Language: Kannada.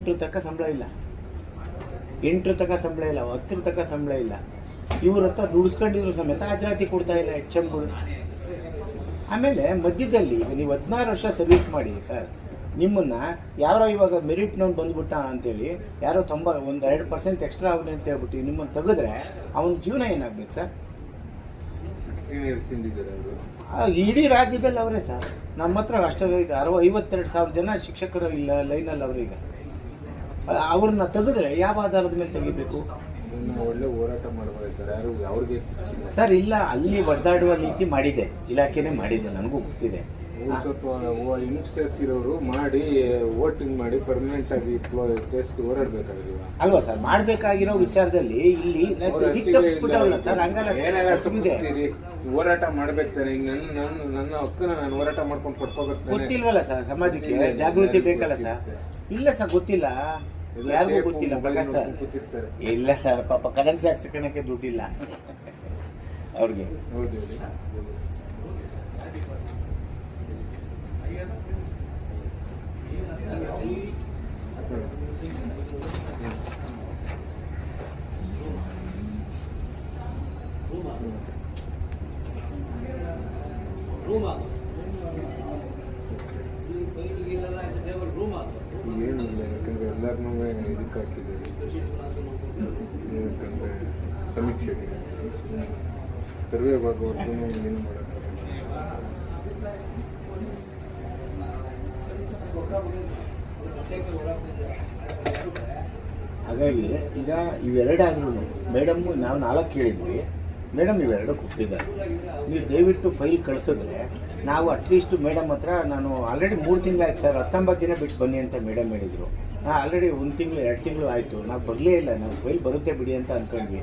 ತನಕ ಸಂಬಳ ಇಲ್ಲ, 8 ತನಕ ಸಂಬಳ ಇಲ್ಲ, 10 ತನಕ ಸಂಬಳ ಇಲ್ಲ. ಇವ್ರ ಹತ್ರ ದುಡಿಸ್ಕೊಂಡಿದ್ರು ಸಮೇತ ಹಾಜರಾತಿ ಕೊಡ್ತಾ ಇಲ್ಲ HMಗಳು. ಆಮೇಲೆ ಮಧ್ಯದಲ್ಲಿ ನೀವು 16 ವರ್ಷ ಸರ್ವಿಸ್ ಮಾಡಿ ಸರ್, ನಿಮ್ಮನ್ನ ಯಾರೋ ಇವಾಗ ಮೆರಿಟ್ನವ್ನು ಬಂದ್ಬಿಟ್ಟ ಅಂತೇಳಿ ಯಾರೋ 2% ಎಕ್ಸ್ಟ್ರಾ ಅವನೇ ಅಂತ ಹೇಳ್ಬಿಟ್ಟು ನಿಮ್ಮನ್ನು ತೆಗೆದ್ರೆ ಅವನ ಜೀವನ ಏನಾಗ್ಬೇಕು ಸರ್? ಇಡೀ ರಾಜ್ಯದಲ್ಲಿ ಅವರೇ ಸರ್. ನಮ್ಮ ಹತ್ರ ಅಷ್ಟೊಂದು 52,000 ಜನ ಶಿಕ್ಷಕರು ಇಲ್ಲ ಲೈನಲ್ಲಿ ಅವ್ರೀಗ. ಅವ್ರನ್ನ ತೆಗೆದ್ರೆ ಯಾವ ಆಧಾರದ ಮೇಲೆ ತೆಗಿಬೇಕು ಒಳ್ಳೆ ಹೋರಾಟ ಮಾಡಬೇಕಾದ್ರೆ ಯಾರು ಅವ್ರಿಗೆ ಸರ್? ಇಲ್ಲ, ಅಲ್ಲಿ ಒದ್ದಾಡುವ ನೀತಿ ಮಾಡಿದೆ, ಇಲಾಖೆನೇ ಮಾಡಿದೆ, ನನಗೂ ಗೊತ್ತಿದೆ. ಸ್ವಲ್ಪ ಯಂಗ್ಸ್ಟರ್ಸ್ ಇರೋರು ಮಾಡಿ ವೋಟಿಂಗ್ ಮಾಡಿ ಪರ್ಮನೆಂಟ್ ಆಗಿ ಟೆಸ್ಟ್ ಹೋರಾಡಬೇಕಾಗಿಲ್ಲ ಅಲ್ವಾ ಸರ್? ಮಾಡಬೇಕಾಗಿರೋ ವಿಚಾರದಲ್ಲಿ ಇಲ್ಲಿ ಹೋರಾಟ ಮಾಡ್ಬೇಕು ತಾನೆ. ಈಗ ನನ್ನ ಹಕ್ಕನ್ನ ನಾನು ಹೋರಾಟ ಮಾಡ್ಕೊಂಡು ಪಡ್ಕೋಬೇಕು. ಗೊತ್ತಿಲ್ವಲ್ಲ ಸರ್, ಸಮಾಜಕ್ಕೆ ಜಾಗೃತಿ ಬೇಕಲ್ಲ ಸರ್? ಇಲ್ಲ ಸರ್, ಗೊತ್ತಿಲ್ಲ, ಯಾರಿಗೂ ಗೊತ್ತಿಲ್ಲ ಪ್ರಕಾಶ್ ಸರ್. ಇಲ್ಲ ಸರ್, ಪಾಪ ಕರೆನ್ಸಿ ಹಾಕ್ಸಕ್ಕೆ ದುಡ್ಡಿಲ್ಲ ಅವ್ರಿಗೆ. ಏನಿಲ್ಲ, ಯಾಕಂದ್ರೆ ಎಲ್ಲರನ್ನೂ ಇದಕ್ಕೆ ಹಾಕಿದ್ದೀವಿ. ಯಾಕಂದ್ರೆ ಸಮೀಕ್ಷೆಗೆ ಸರ್ವೆ ಆಗೋವರೆಗೂ ಏನು ಮಾಡೋಕ್ಕಾಗಲ್ಲ. ಹಾಗಾಗಿ ಈಗ ಇವೆರಡಾದ್ರೂ ಮೇಡಮ್ ನಾವು 4 ಕೇಳಿದ್ವಿ, ಮೇಡಮ್ ಇವೆರಡು ಕೊಟ್ಟಿದ್ದಾರೆ. ನೀವು ದಯವಿಟ್ಟು ಫೈಲ್ ಕಳಿಸಿದ್ರೆ ನಾವು ಅಟ್ಲೀಸ್ಟ್ ಮೇಡಮ್ ಹತ್ರ, ನಾನು ಆಲ್ರೆಡಿ 3 ತಿಂಗಳಾಯ್ತು ಸರ್, 19 ದಿನ ಬಿಟ್ಟು ಬನ್ನಿ ಅಂತ ಮೇಡಮ್ ಹೇಳಿದರು. ಆಲ್ರೆಡಿ 1 ತಿಂಗಳು 2 ತಿಂಗಳು ಆಯಿತು, ನಾವು ಬರಲೇ ಇಲ್ಲ. ನಾವು ಫೈಲ್ ಬರುತ್ತೆ ಬಿಡಿ ಅಂತ ಅಂದ್ಕೊಂಡ್ವಿ.